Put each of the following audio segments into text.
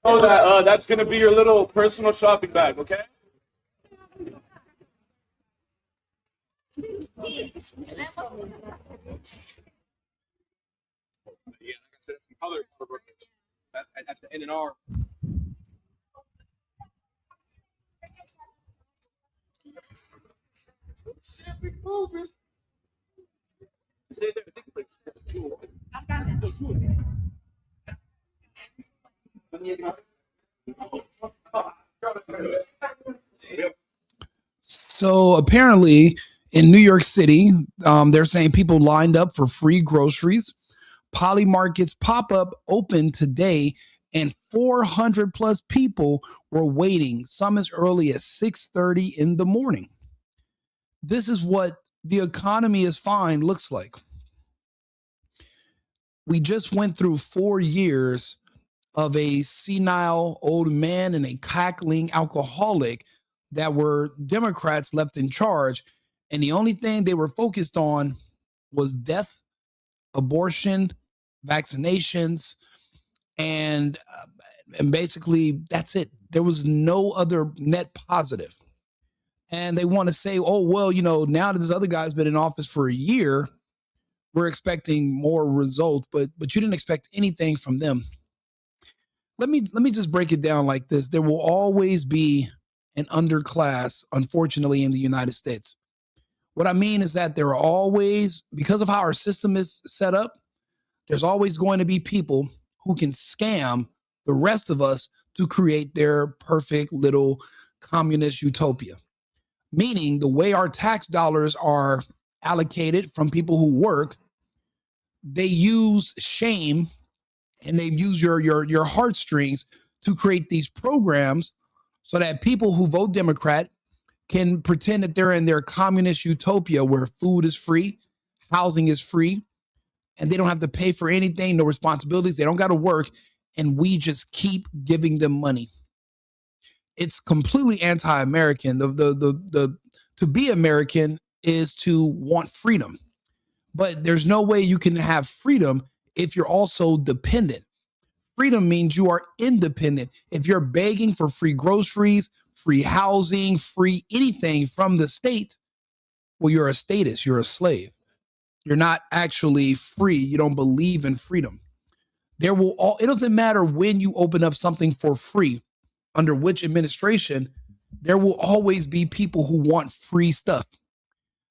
Oh, that's gonna be your little personal shopping bag, okay? Yeah, like I said, some color at the N&R. So apparently in New York City, they're saying people lined up for free groceries. Poly markets pop up open today, and 400 plus people were waiting, some as early as 6:30 in the morning. This is what the economy is fine looks like. We just went through 4 years of a senile old man and a cackling alcoholic that were Democrats left in charge. And the only thing they were focused on was death, abortion, vaccinations, and basically that's it. There was no other net positive. And they want to say, oh, well, now that this other guy's been in office for a year, we're expecting more results, but you didn't expect anything from them. Let me just break it down like this. There will always be an underclass, unfortunately, in the United States. What I mean is that there are always, because of how our system is set up, there's always going to be people who can scam the rest of us to create their perfect little communist utopia. Meaning the way our tax dollars are allocated from people who work, they use shame and they use your heartstrings to create these programs so that people who vote Democrat can pretend that they're in their communist utopia where food is free, housing is free, and they don't have to pay for anything, no responsibilities, they don't got to work, and we just keep giving them money. It's completely anti-American. The to be American is to want freedom. But there's no way you can have freedom if you're also dependent. Freedom means you are independent. If you're begging for free groceries, free housing, free anything from the state, well, you're a status, you're a slave. You're not actually free. You don't believe in freedom. It doesn't matter when you open up something for free, under which administration, there will always be people who want free stuff.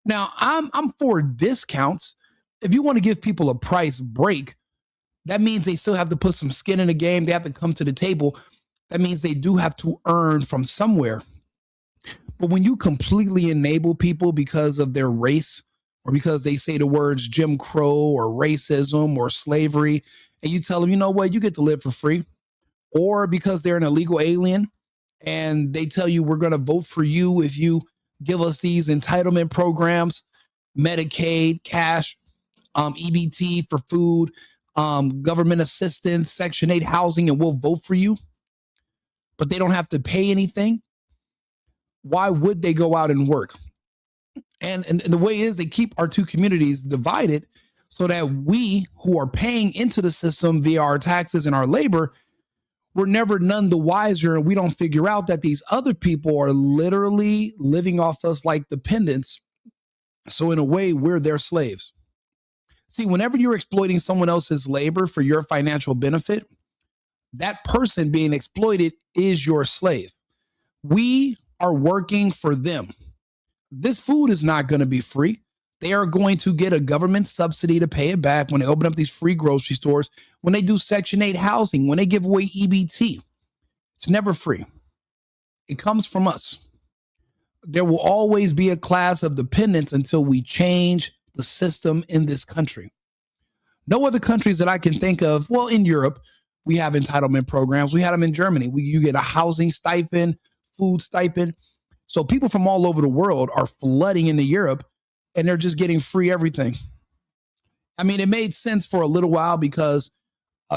Now, I'm for discounts. If you want to give people a price break, that means they still have to put some skin in the game. They have to come to the table. That means they do have to earn from somewhere. But when you completely enable people because of their race or because they say the words Jim Crow or racism or slavery, and you tell them, you know what, you get to live for free, or because they're an illegal alien and they tell you we're going to vote for you if you give us these entitlement programs, Medicaid, cash, EBT for food, government assistance, Section 8 housing, and we'll vote for you, but they don't have to pay anything. Why would they go out and work? And the way is they keep our two communities divided so that we who are paying into the system via our taxes and our labor, we're never none the wiser, and we don't figure out that these other people are literally living off us like dependents. So in a way, we're their slaves. See, whenever you're exploiting someone else's labor for your financial benefit, that person being exploited is your slave. We are working for them. This food is not going to be free. They are going to get a government subsidy to pay it back when they open up these free grocery stores, when they do Section 8 housing, when they give away EBT. It's never free. It comes from us. There will always be a class of dependents until we change the system in this country. No other countries that I can think of. Well, in Europe, we have entitlement programs. We had them in Germany. You get a housing stipend, food stipend. So people from all over the world are flooding into Europe and they're just getting free everything. I mean, it made sense for a little while because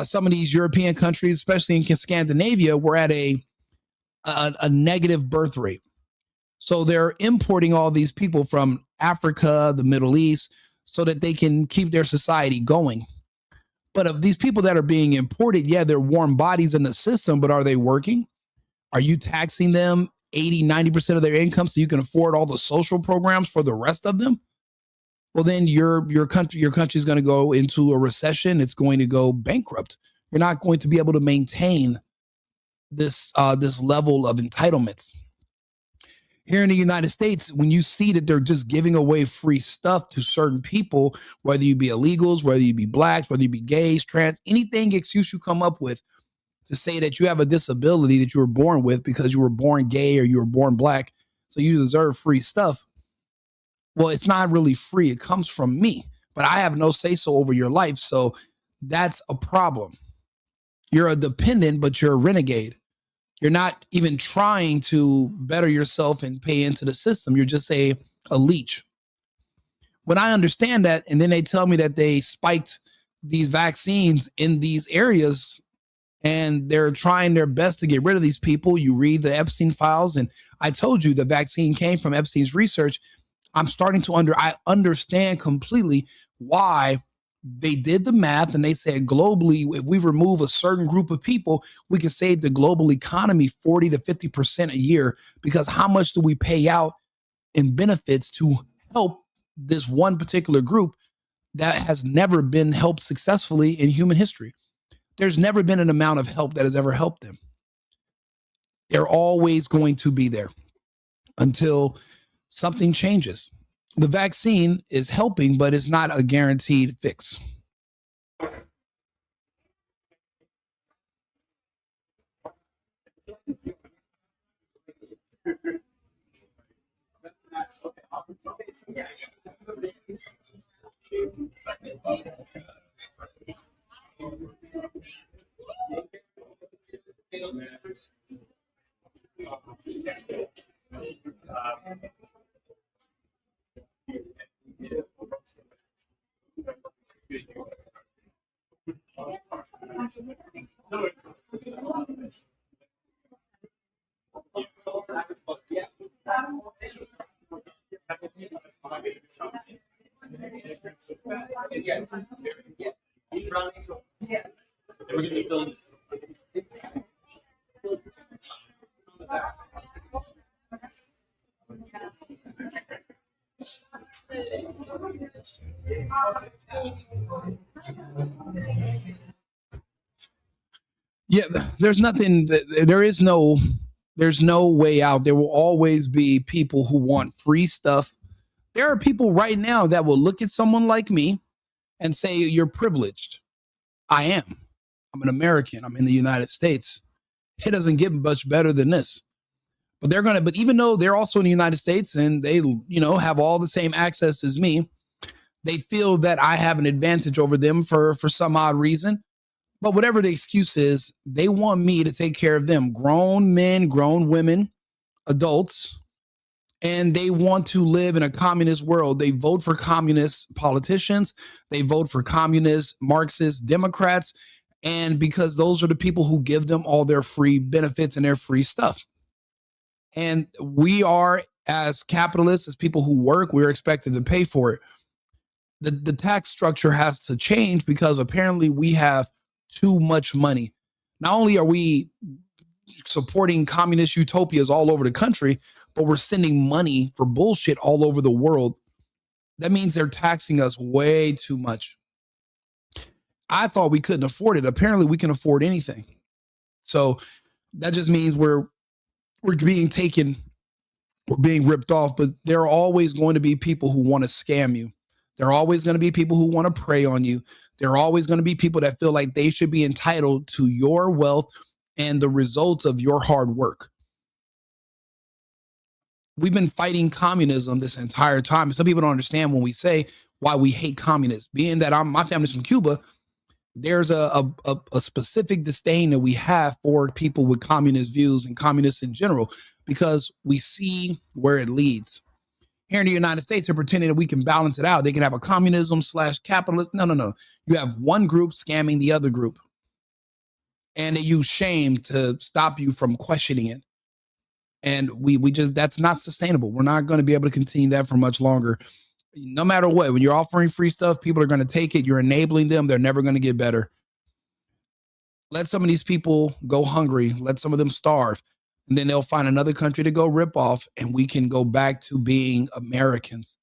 some of these European countries, especially in Scandinavia, were at a negative birth rate. So they're importing all these people from Africa, the Middle East, so that they can keep their society going. But of these people that are being imported, yeah, they're warm bodies in the system, but are they working? Are you taxing them 80, 90% of their income so you can afford all the social programs for the rest of them? Well, then your country is going to go into a recession. It's going to go bankrupt. You're not going to be able to maintain this level of entitlements. Here in the United States, when you see that they're just giving away free stuff to certain people, whether you be illegals, whether you be blacks, whether you be gays, trans, anything excuse you come up with to say that you have a disability that you were born with because you were born gay or you were born black, so you deserve free stuff. Well, it's not really free. It comes from me, but I have no say-so over your life. So that's a problem. You're a dependent, but you're a renegade. You're not even trying to better yourself and pay into the system. You're just a leech. When I understand that, and then they tell me that they spiked these vaccines in these areas and they're trying their best to get rid of these people. You read the Epstein files, and I told you the vaccine came from Epstein's research. I'm starting to I understand completely why they did the math, and they said globally, if we remove a certain group of people, we can save the global economy 40 to 50% a year, because how much do we pay out in benefits to help this one particular group that has never been helped successfully in human history? There's never been an amount of help that has ever helped them. They're always going to be there until something changes. The vaccine is helping, but it's not a guaranteed fix. Yeah, there's nothing, there's no way out. There will always be people who want free stuff. There are people right now that will look at someone like me and say, you're privileged. I am. I'm an American. I'm in the United States. It doesn't get much better than this. But but even though they're also in the United States and they, have all the same access as me, they feel that I have an advantage over them for some odd reason. But whatever the excuse is, they want me to take care of them. Grown men, grown women, adults, and they want to live in a communist world. They vote for communist politicians. They vote for communist, Marxist, Democrats. And because those are the people who give them all their free benefits and their free stuff. And we are, as capitalists, as people who work, we're expected to pay for it. The tax structure has to change because apparently we have too much money. Not only are we supporting communist utopias all over the country, but we're sending money for bullshit all over the world. That means they're taxing us way too much. I thought we couldn't afford it. Apparently we can afford anything. So that just means we're being taken, we're being ripped off, but there are always going to be people who want to scam you. There are always going to be people who want to prey on you. There are always going to be people that feel like they should be entitled to your wealth and the results of your hard work. We've been fighting communism this entire time. Some people don't understand when we say why we hate communists. Being that my family's from Cuba, there's a specific disdain that we have for people with communist views and communists in general, because we see where it leads. Here in the United States, they're pretending that we can balance it out. They can have a communism / capitalist. No. You have one group scamming the other group. And they use shame to stop you from questioning it. And we just, that's not sustainable. We're not going to be able to continue that for much longer. No matter what, when you're offering free stuff, people are going to take it. You're enabling them. They're never going to get better. Let some of these people go hungry. Let some of them starve. And then they'll find another country to go rip off, and we can go back to being Americans.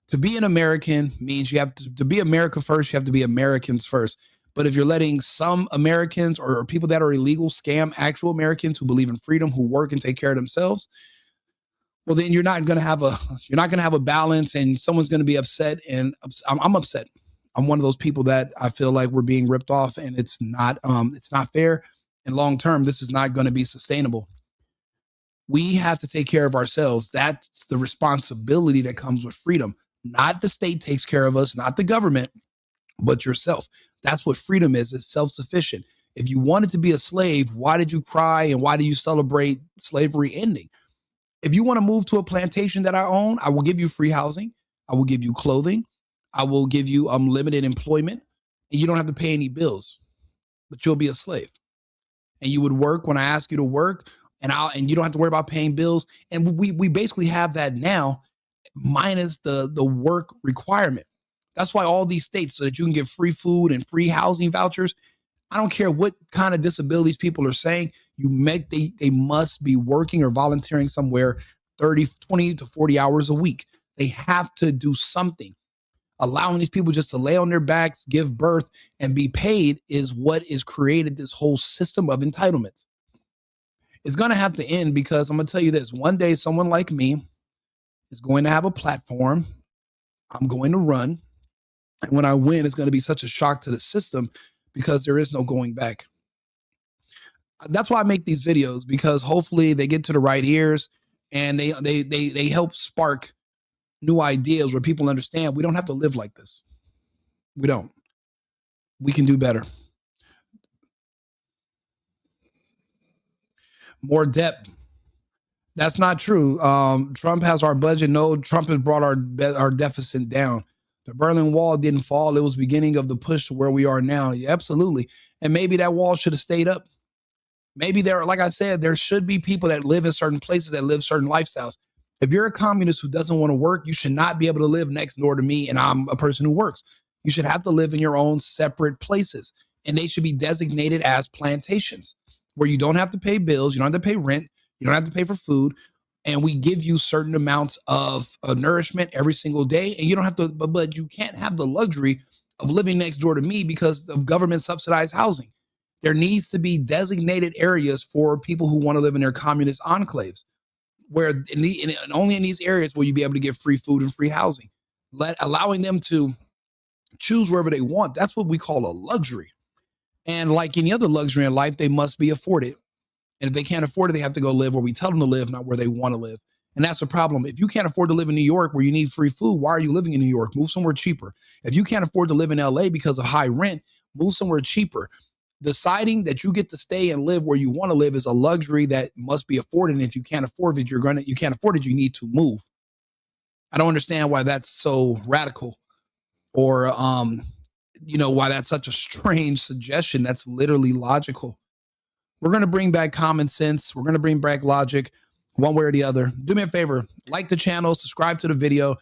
To be an American means you have to be America first. You have to be Americans first. But if you're letting some Americans or people that are illegal scam actual Americans who believe in freedom, who work and take care of themselves, well, then you're not going to have a balance, and someone's going to be upset. And I'm upset. I'm one of those people that I feel like we're being ripped off, and it's not fair. And long term, this is not going to be sustainable. We have to take care of ourselves. That's the responsibility that comes with freedom. Not the state takes care of us, not the government, but yourself. That's what freedom is. It's self-sufficient. If you wanted to be a slave, why did you cry and why do you celebrate slavery ending? If you want to move to a plantation that I own, I will give you free housing. I will give you clothing. I will give you limited employment, and you don't have to pay any bills, but you'll be a slave. And you would work when I ask you to work, and you don't have to worry about paying bills. And we basically have that now, minus the work requirement. That's why all these states, so that you can get free food and free housing vouchers. I don't care what kind of disabilities people are saying. They must be working or volunteering somewhere 20 to 40 hours a week. They have to do something. Allowing these people just to lay on their backs, give birth, and be paid is what is created this whole system of entitlements. It's going to have to end, because I'm going to tell you this. One day, someone like me is going to have a platform. I'm going to run. And when I win, it's going to be such a shock to the system, because there is no going back. That's why I make these videos, because hopefully they get to the right ears and they help spark new ideas where people understand we don't have to live like this. We don't. We can do better. More debt. That's not true. Trump has our budget. No, Trump has brought our deficit down. The Berlin Wall didn't fall. It was the beginning of the push to where we are now. Yeah, absolutely. And maybe that wall should have stayed up. Maybe like I said, there should be people that live in certain places, that live certain lifestyles. If you're a communist who doesn't want to work, you should not be able to live next door to me, and I'm a person who works. You should have to live in your own separate places, and they should be designated as plantations where you don't have to pay bills, you don't have to pay rent, you don't have to pay for food, and we give you certain amounts of nourishment every single day, and you don't have to, but you can't have the luxury of living next door to me because of government subsidized housing. There needs to be designated areas for people who want to live in their communist enclaves, where only in these areas will you be able to get free food and free housing. Allowing them to choose wherever they want. That's what we call a luxury. And like any other luxury in life, they must be afforded. And if they can't afford it, they have to go live where we tell them to live, not where they want to live. And that's the problem. If you can't afford to live in New York where you need free food, why are you living in New York? Move somewhere cheaper. If you can't afford to live in LA because of high rent, move somewhere cheaper. Deciding that you get to stay and live where you want to live is a luxury that must be afforded. And if you can't afford it, you need to move. I don't understand why that's so radical, or why that's such a strange suggestion. That's literally logical. We're going to bring back common sense. We're going to bring back logic, one way or the other. Do me a favor, like the channel, subscribe to the video.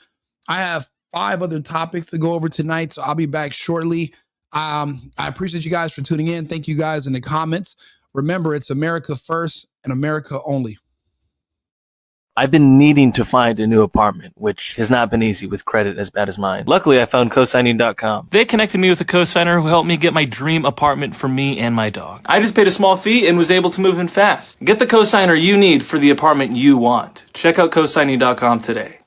I have 5 other topics to go over tonight, so I'll be back shortly. I appreciate you guys for tuning in. Thank you guys in the comments. Remember, it's America first and America only. I've been needing to find a new apartment, which has not been easy with credit as bad as mine. Luckily, I found cosigning.com. They connected me with a cosigner who helped me get my dream apartment for me and my dog. I just paid a small fee and was able to move in fast. Get the cosigner you need for the apartment you want. Check out cosigning.com today.